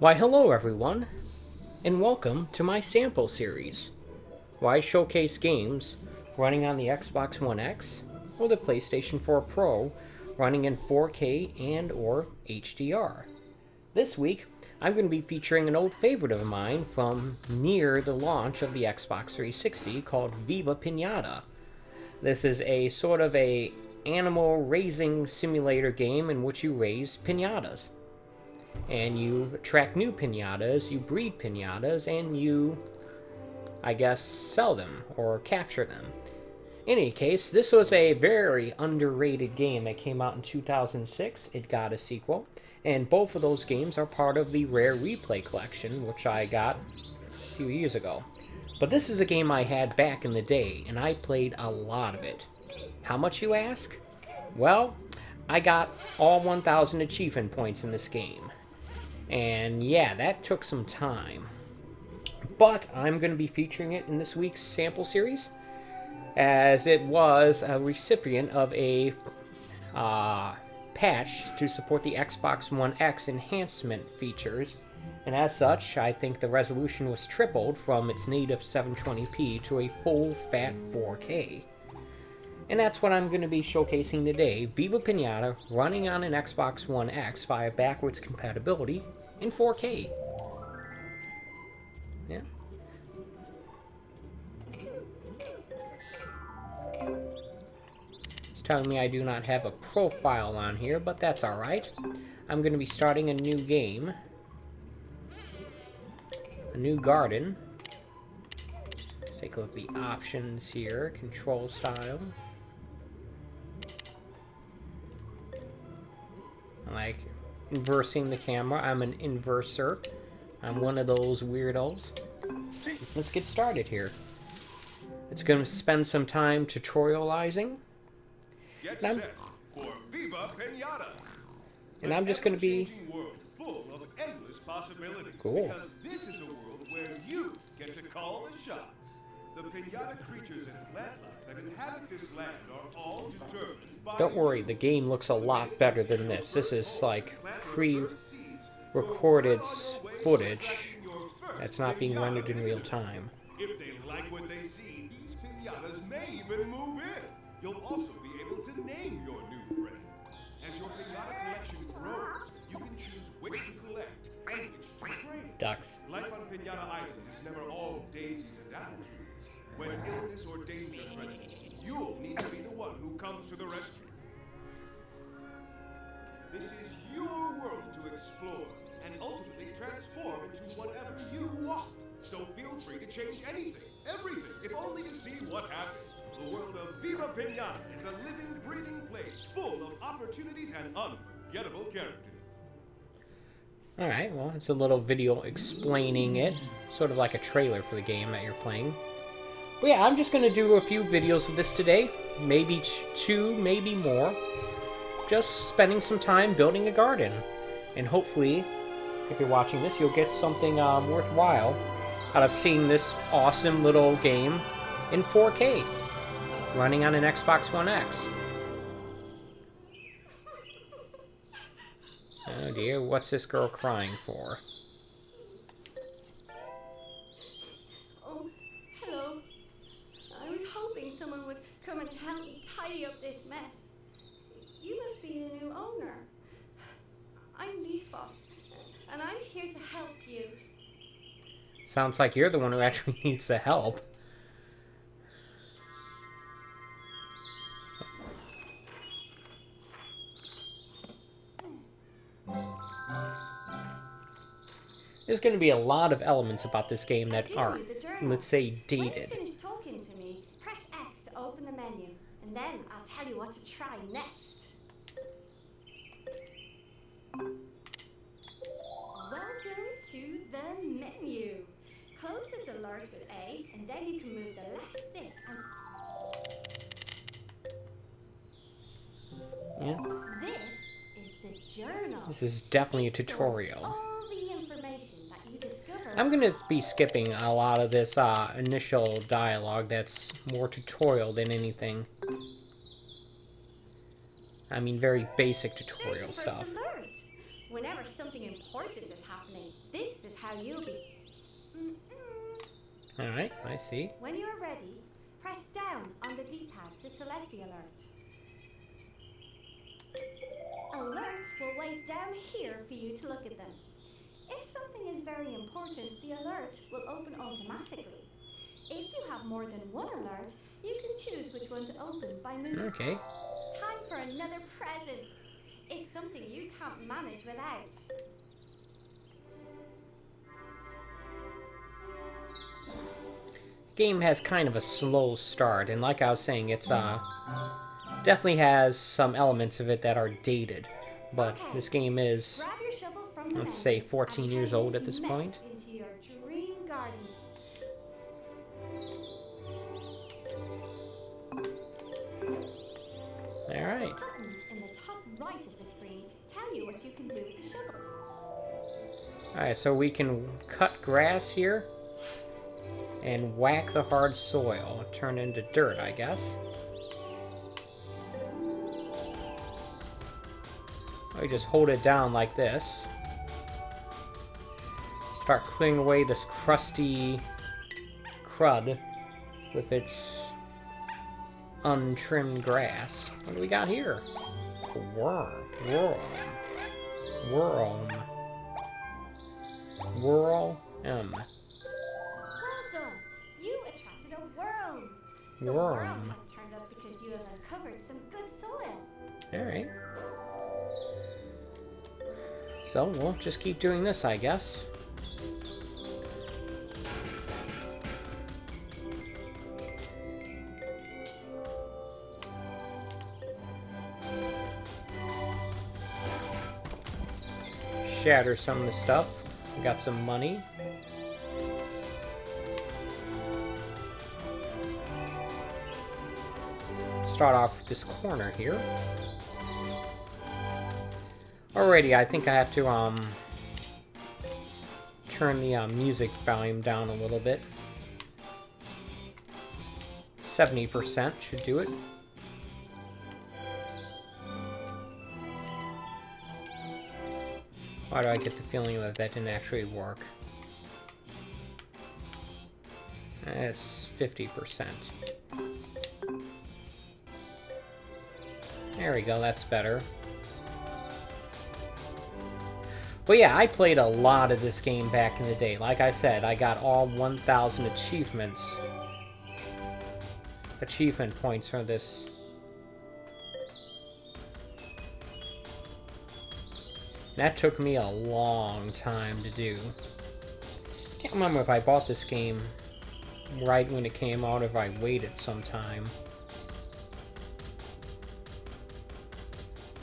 Why hello everyone, and welcome to my sample series, where I showcase games running on the Xbox One X or the PlayStation 4 Pro running in 4K and or HDR. This week, I'm going to be featuring an old favorite of mine from near the launch of the Xbox 360 called Viva Pinata. This is a sort of a animal raising simulator game in which you raise pinatas. And you attract new pinatas, you breed pinatas, and you, I guess, sell them or capture them. In any case, this was a very underrated game that came out in 2006. It got a sequel, and both of those games are part of the Rare Replay collection, which I got a few years ago. But this is a game I had back in the day, and I played a lot of it. How much, you ask? Well, I got all 1,000 achievement points in this game. And yeah, that took some time. But I'm going to be featuring it in this week's sample series, as it was a recipient of a patch to support the Xbox One X enhancement features. And as such, I think the resolution was tripled from its native 720p to a full fat 4K. And that's what I'm going to be showcasing today, Viva Pinata running on an Xbox One X via backwards compatibility in 4K. Yeah. It's telling me I do not have a profile on here, but that's alright. I'm going to be starting a new game. A new garden. Let's take a look at the options here. Control style. Like inversing the camera. I'm an inverser. I'm one of those weirdos. Let's get started here. It's going to spend some time tutorializing. Get set for Viva Pinata. And I'm just going to be world full of endless possibilities. Cool. Because this is a world where you get to call the shots. The pinata creatures and plant life that inhabit this land are all determined by. Don't worry, the game looks a lot better than this. This is like pre-recorded footage that's not being rendered in real time. If they like what they see, these pinatas may even move in. You'll also be able to name your new friend. As your pinata collection grows, you can choose which to collect and which to trade. Ducks. Life on Pinata Island is never all daisies and apple trees. When illness or danger threatens, you'll need to be the one who comes to the rescue. This is your world to explore and ultimately transform into whatever you want. So feel free to change anything, everything, if only to see what happens. The world of Viva Pinata is a living, breathing place full of opportunities and unforgettable characters. Alright, well, it's a little video explaining it. Sort of like a trailer for the game that you're playing. But yeah, I'm just going to do a few videos of this today. Maybe two, maybe more. Just spending some time building a garden. And hopefully, if you're watching this, you'll get something worthwhile out of seeing this awesome little game in 4K. Running on an Xbox One X. Oh dear, what's this girl crying for? Oh, hello. I was hoping someone would come and help me tidy up this mess. You must be the new owner. I'm Leafos, and I'm here to help you. Sounds like you're the one who actually needs the help. There's going to be a lot of elements about this game that are, let's say, dated. When you finish talking to me, press X to open the menu, and then I'll tell you what to try next. Welcome to the menu. Close this alert with A, and then you can move the left stick and... Yeah. This is the journal. This is definitely a tutorial. All the information that you discover. I'm going to be skipping a lot of this initial dialogue that's more tutorial than anything. I mean, very basic tutorial stuff. Alert. Whenever something important is happening, this is how you'll be. Alright, I see. When you are ready, press down on the D-pad to select the alert. Alerts will wait down here for you to look at them. If something is very important, the alert will open automatically. If you have more than one alert, you can choose which one to open by moving. Okay. Time for another present. It's something you can't manage without. Game has kind of a slow start, and like I was saying, it's definitely has some elements of it that are dated. But Okay. this game is, Grab your shovel from the let's say, menu 14 and years turn old at this mess point. into your dream garden. Alright. Buttons in the top right of the screen tell you what you can do with the shovel. Alright, so we can cut grass here and whack the hard soil, turn into dirt, I guess. We just hold it down like this. Start clearing away this crusty crud with its untrimmed grass. What do we got here? A worm. Worm. Worm. Whirl. Well done. You attracted a worm. The Worm. worm has turned up because you have uncovered some good soil. Alright. So, we'll just keep doing this, I guess. Shatter some of the stuff. We got some money. Start off with this corner here. Alrighty, I think I have to turn the music volume down a little bit. 70% should do it. Why do I get the feeling that that didn't actually work? That's 50%. There we go, that's better. But yeah, I played a lot of this game back in the day. Like I said, I got all 1,000 achievement points from this. That took me a long time to do. Can't remember if I bought this game right when it came out or if I waited some time.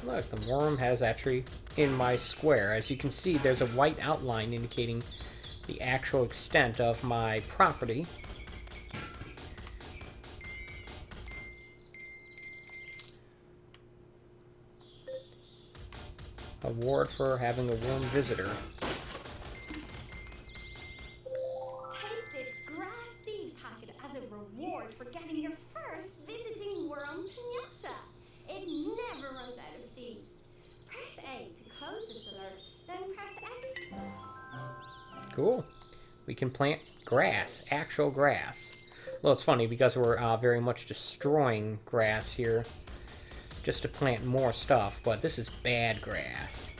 Look, the worm has actually in my square. As you can see, there's a white outline indicating the actual extent of my property. Award for having a worm visitor. Take this grass seed packet as a reward for getting your first visiting worm pinata. It never runs out of seeds. Press A to close this alert, then press X. Cool. We can plant grass, actual grass. Well, it's funny because we're very much destroying grass here just to plant more stuff, but this is bad grass.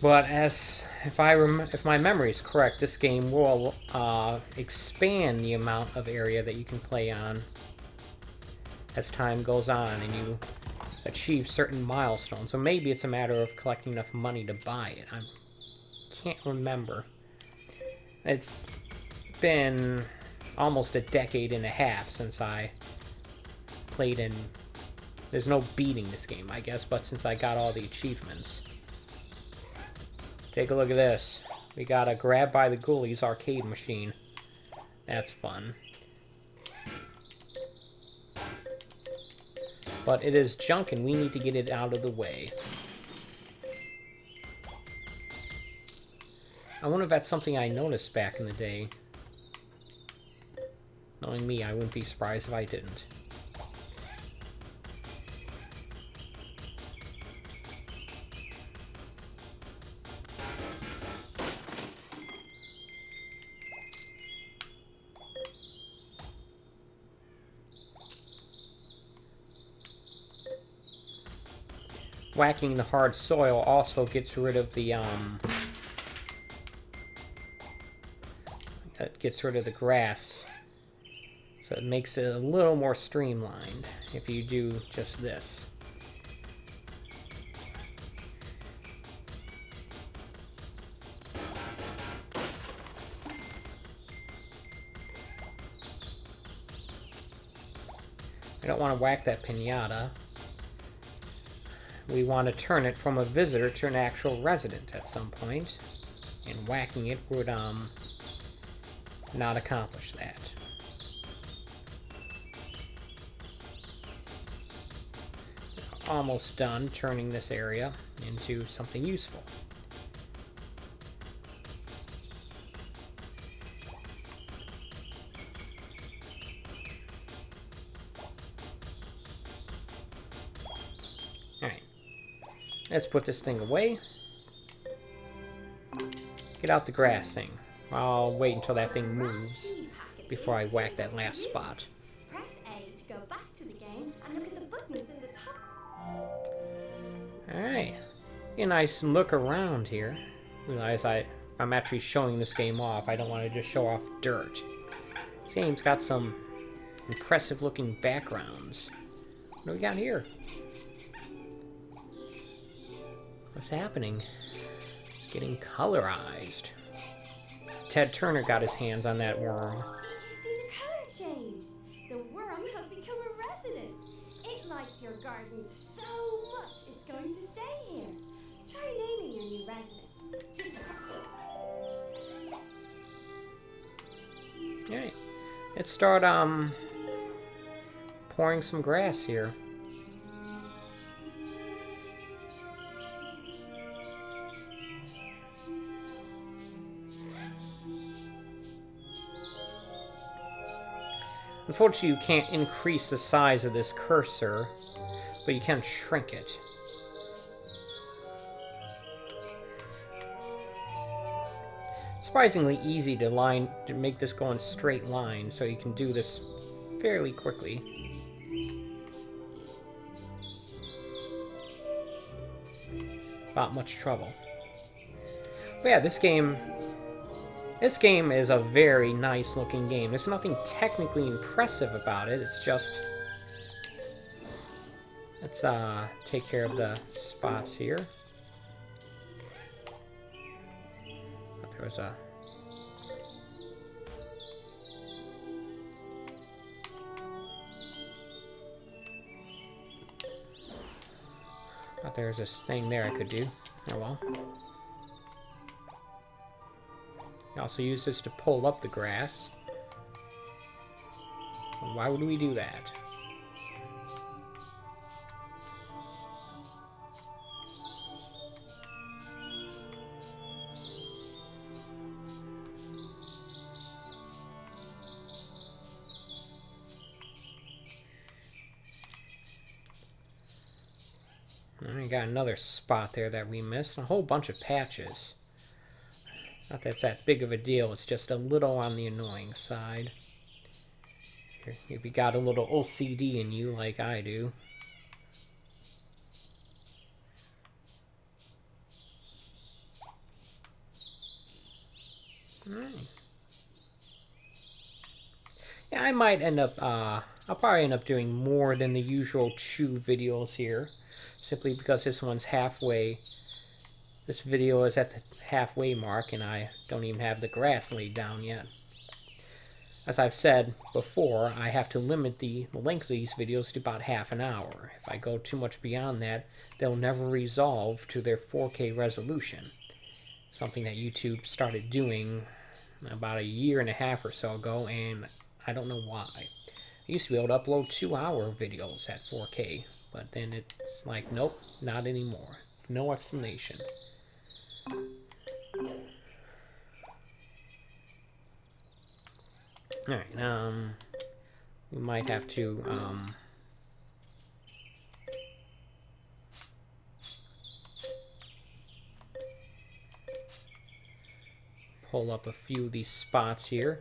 But if my memory is correct, this game will expand the amount of area that you can play on as time goes on and you achieve certain milestones. So maybe it's a matter of collecting enough money to buy it. I can't remember. It's been almost a decade and a half since I played in... There's no beating this game, I guess, but since I got all the achievements. Take a look at this. We got a Grab by the Ghoulies arcade machine. That's fun. But it is junk and we need to get it out of the way. I wonder if that's something I noticed back in the day. Knowing me, I wouldn't be surprised if I didn't. Whacking the hard soil also gets rid of the grass, so it makes it a little more streamlined if you do just this. I don't want to whack that pinata. We want to turn it from a visitor to an actual resident at some point, and whacking it would not accomplish that. Almost done turning this area into something useful. Alright. Let's put this thing away. Get out the grass thing. I'll wait until that thing moves before I whack that last spot. Press A to go back to the game and look at the buttons in the top. Alright. Get a nice look around here. Realize I'm actually showing this game off. I don't want to just show off dirt. This game's got some impressive looking backgrounds. What do we got here? What's happening? It's getting colorized. Ted Turner got his hands on that worm. Did you see the color change? The worm has become a resident. It likes your garden so much it's going to stay here. Try naming your new resident. Just Alright. Let's start pouring some grass here. Unfortunately, you can't increase the size of this cursor, but you can shrink it. Surprisingly easy to make this go in straight lines, so you can do this fairly quickly. Without much trouble. But yeah, this game is a very nice looking game. There's nothing technically impressive about it. It's just... Let's take care of the spots here. There was a... Thought there was this thing there I could do. Oh well. You also use this to pull up the grass. Why would we do that? We got another spot there that we missed. A whole bunch of patches. Not that it's that big of a deal. It's just a little on the annoying side. If you got a little OCD in you like I do. Alright. Yeah, I might end up, I'll probably end up doing more than the usual 2 videos here. Simply because this one's halfway. This video is at the halfway mark and I don't even have the grass laid down yet. As I've said before, I have to limit the length of these videos to about half an hour. If I go too much beyond that, they'll never resolve to their 4K resolution. Something that YouTube started doing about a year and a half or so ago, and I don't know why. I used to be able to upload 2-hour videos at 4K, but then it's like, nope, not anymore. No explanation. Alright, we might have to pull up a few of these spots here.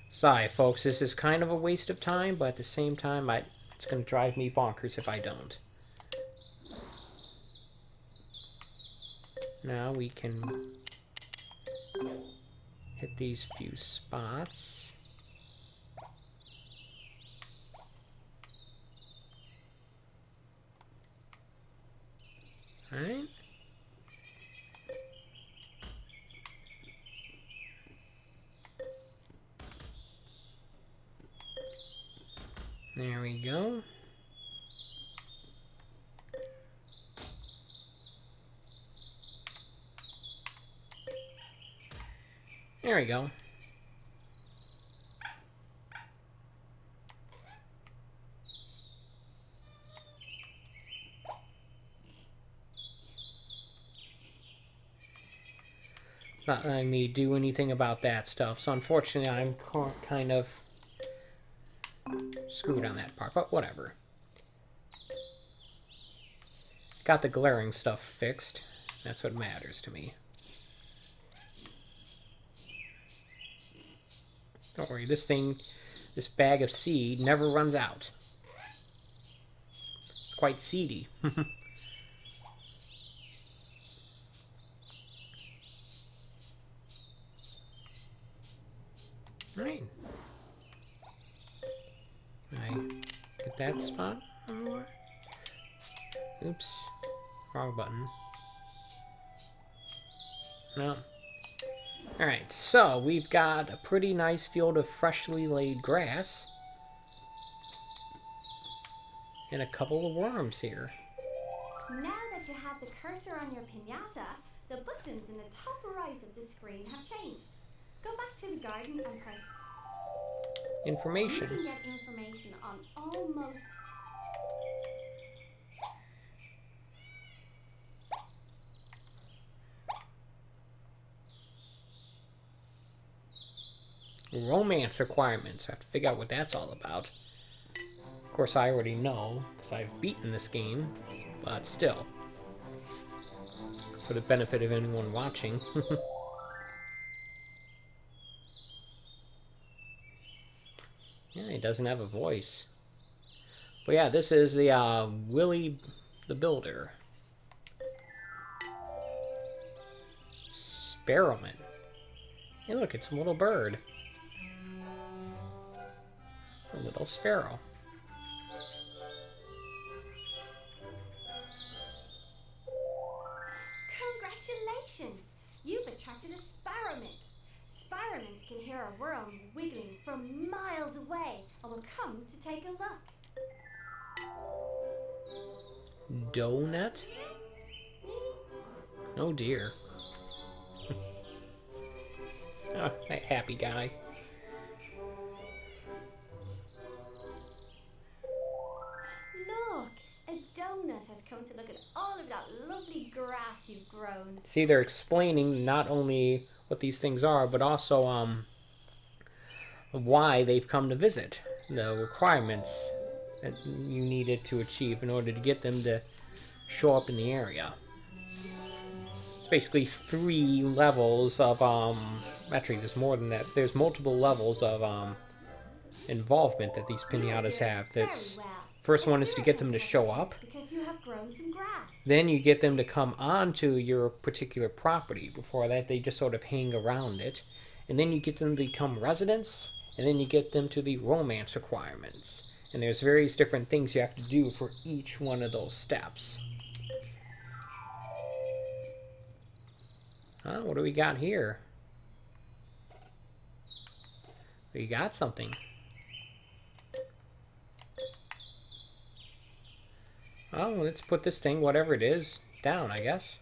Sorry, folks, this is kind of a waste of time, but at the same time, it's going to drive me bonkers if I don't. Now we can hit these few spots. Alright. There we go. There we go. Not letting me do anything about that stuff, so unfortunately I'm kind of screwed on that part, but whatever. Got the glaring stuff fixed. That's what matters to me. Don't worry, this bag of seed never runs out. It's quite seedy. Right. Can I get that spot? Oops. Wrong button. No. Alright, so we've got a pretty nice field of freshly laid grass. And a couple of worms here. Now that you have the cursor on your pinata, the buttons in the top right of the screen have changed. Go back to the garden and press Information. You can get information on almost romance requirements. I have to figure out what that's all about. Of course, I already know, because I've beaten this game, but still. For the benefit of anyone watching. Yeah, he doesn't have a voice. But yeah, this is the Willie the Builder. Sparrowman. Hey, look, it's a little bird. A little sparrow. Congratulations! You've attracted a sparrowmint. Sparrowmints can hear a worm wiggling from miles away and will come to take a look. Donut? Oh dear. Oh, that happy guy. Look, a donut has come to look at all of that lovely grass you've grown. See, they're explaining not only what these things are, but also why they've come to visit. The requirements that you needed to achieve in order to get them to show up in the area. It's basically 3 levels of actually there's more than that. There's multiple levels of involvement that these pinatas have. That's first one is to get them to show up. Because you have grown some grass. Then you get them to come onto your particular property. Before that, they just sort of hang around it. And then you get them to become residents. And then you get them to the romance requirements. And there's various different things you have to do for each one of those steps. What do we got here? We got something. Oh, let's put this thing, whatever it is, down, I guess.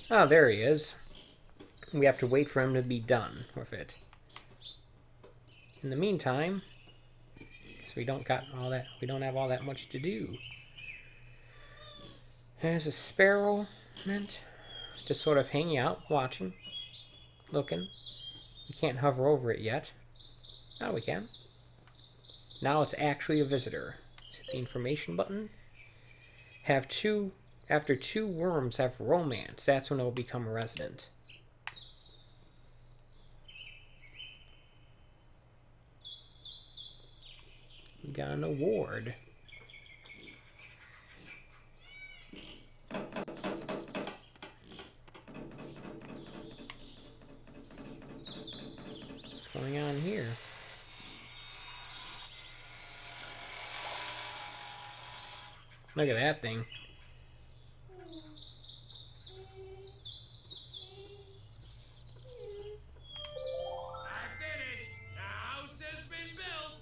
Oh, there he is. We have to wait for him to be done with it. In the meantime, so we don't have all that much to do. There's a sparrow meant just sort of hanging out, watching, looking. We can't hover over it yet. Now we can. Now it's actually a visitor. Hit the information button. After 2 worms have romance, that's when it will become a resident. We got an award. What's going on here? Look at that thing. I'm finished. The house has been built.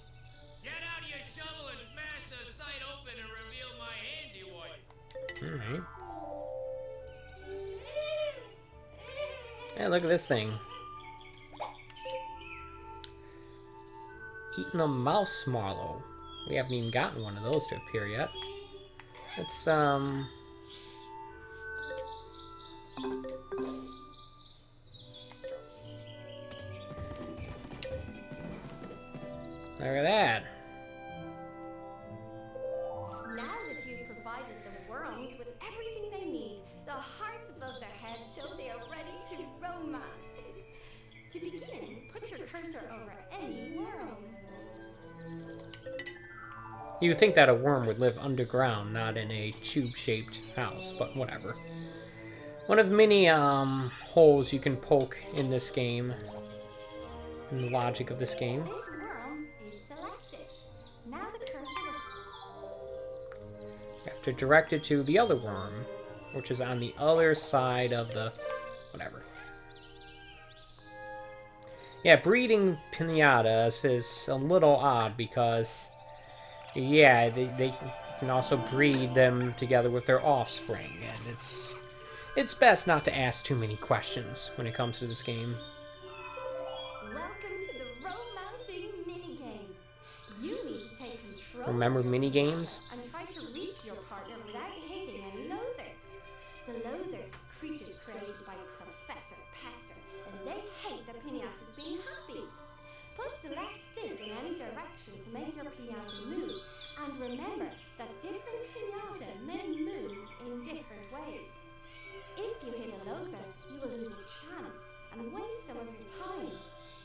Get out your shovel and smash the site open and reveal my handiwork. Alright. Hey, look at this thing. Eating a mouse marlow. We haven't even gotten one of those to appear yet. Let's, look at that. Now that you've provided the worms with everything they need, the hearts above their heads show they are ready to romance. To begin, put your cursor over any worm. You would think that a worm would live underground, not in a tube-shaped house, but whatever. One of many holes you can poke in this game, in the logic of this game. This worm is selected. Now the cursor You have to direct it to the other worm, which is on the other side of the whatever. Yeah, breeding pinatas is a little odd because, yeah, they can also breed them together with their offspring, and it's best not to ask too many questions when it comes to this game. Welcome to the romancing minigame. You need to take control. Remember of your minigames? pinata and try to reach your partner without hitting any loathers. The loathers are creatures created by Professor Pester, and they hate the pinatas being happy. Push the left stick in any direction to make your pinata move, and remember that different pinata may move in different ways. If you hit a loather, you will lose a chance and waste some of your time.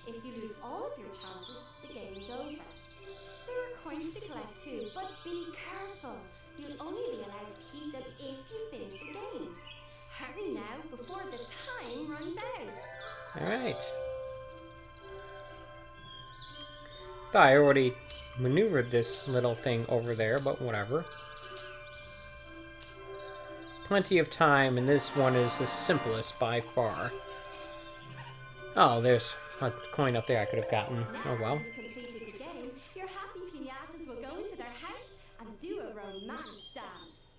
If you lose all of your chances, the game is over. There are coins to collect too, but be careful. You'll only be allowed to keep them if you finish the game. Hurry now before the time runs out. Alright. Thought I already maneuvered this little thing over there, but whatever. Plenty of time, and this one is the simplest by far. Oh, there's a coin up there I could have gotten. Oh well. Now you've completed the game, your happy pinatas will go into their house and do a romance dance.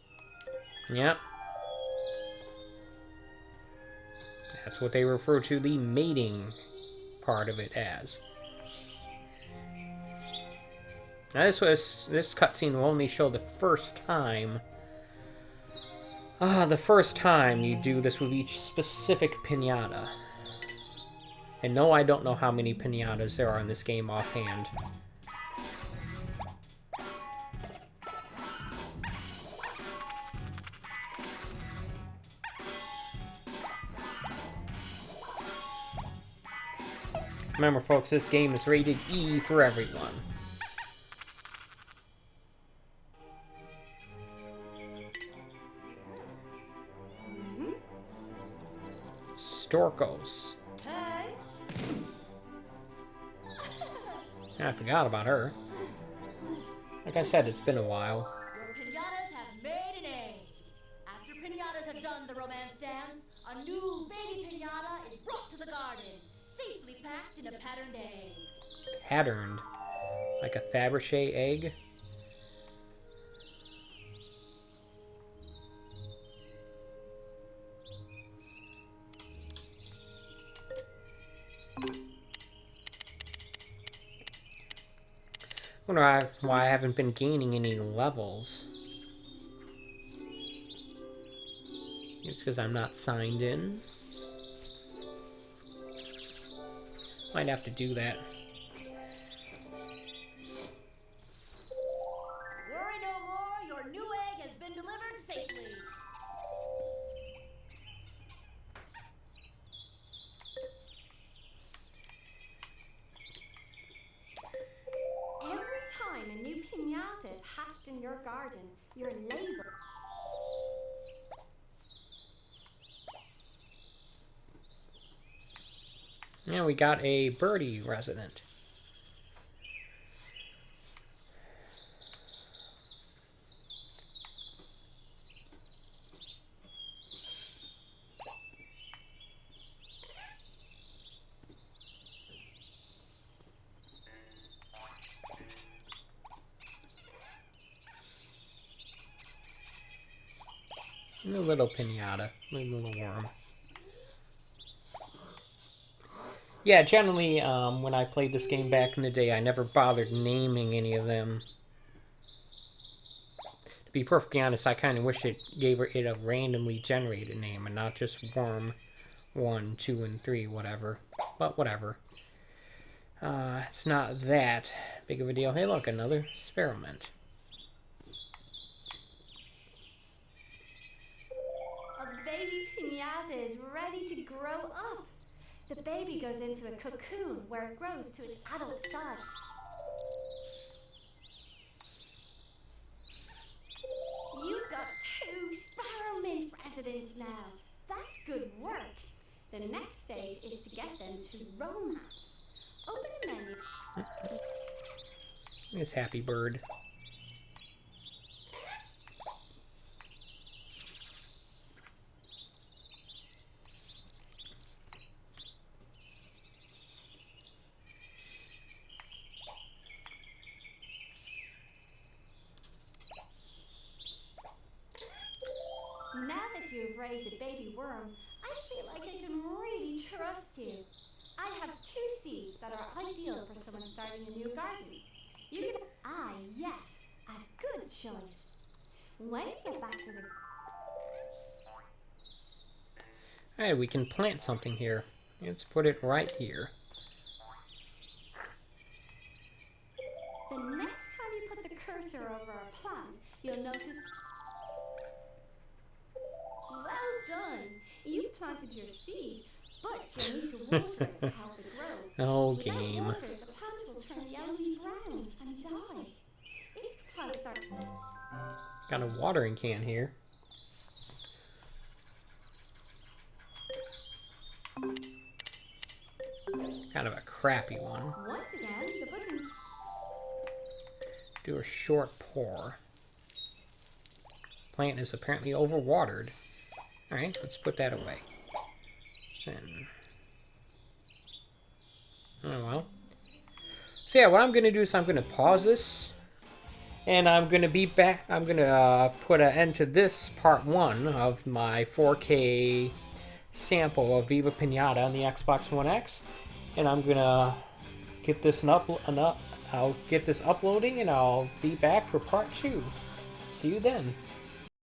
Yep. That's what they refer to the mating part of it as. Now this cutscene will only show the first time. The first time you do this with each specific pinata. And no, I don't know how many pinatas there are in this game offhand. Remember, folks, this game is rated E for everyone. Storkos. Hey? Yeah, I forgot about her. Like I said, it's been a while. Your pinatas have made an A. After pinatas have done the romance dance, a new baby pinata is brought to the garden, safely packed in a patterned egg. Patterned. Like a Fabergé egg. Wonder why I haven't been gaining any levels. It's because I'm not signed in. Might have to do that. Worry no more, your new egg has been delivered safely. Every time a new pinata is hatched in your garden, you're labeled. Yeah, we got a birdie resident. And a little pinata, a little worm. Yeah, generally, when I played this game back in the day, I never bothered naming any of them. To be perfectly honest, I kind of wish it gave it a randomly generated name and not just worm 1, 2, and 3, whatever. But whatever. It's not that big of a deal. Hey, look, another experiment. A baby pinata is ready to grow up. The baby goes into a cocoon where it grows to its adult size. You've got 2 sparrow mint residents now. That's good work. The next stage is to get them to romance. Open the menu. This happy bird. Now that you've raised a baby worm, I feel like I can really trust you. I have 2 seeds that are ideal for someone starting a new garden. You can... Ah, yes, a good choice. When you get back to the... Alright, we can plant something here. Let's put it right here. The next time you put the cursor over a plant, you'll notice... Well done! You've planted your seed, but you'll need to water it to help it grow. Oh, Without game. water, the plant will turn yellowy brown and die. If the plant starts... Got a watering can here. Kind of a crappy one. Once again, the button... Do a short pour. Plant is apparently overwatered. Alright, let's put that away. Then... Oh well. So yeah, what I'm going to do is I'm going to pause this. And I'm going to be back. I'm going to put an end to this part 1 of my 4K sample of Viva Pinata on the Xbox One X. And I'm going to get this I'll get this uploading and I'll be back for part 2. See you then.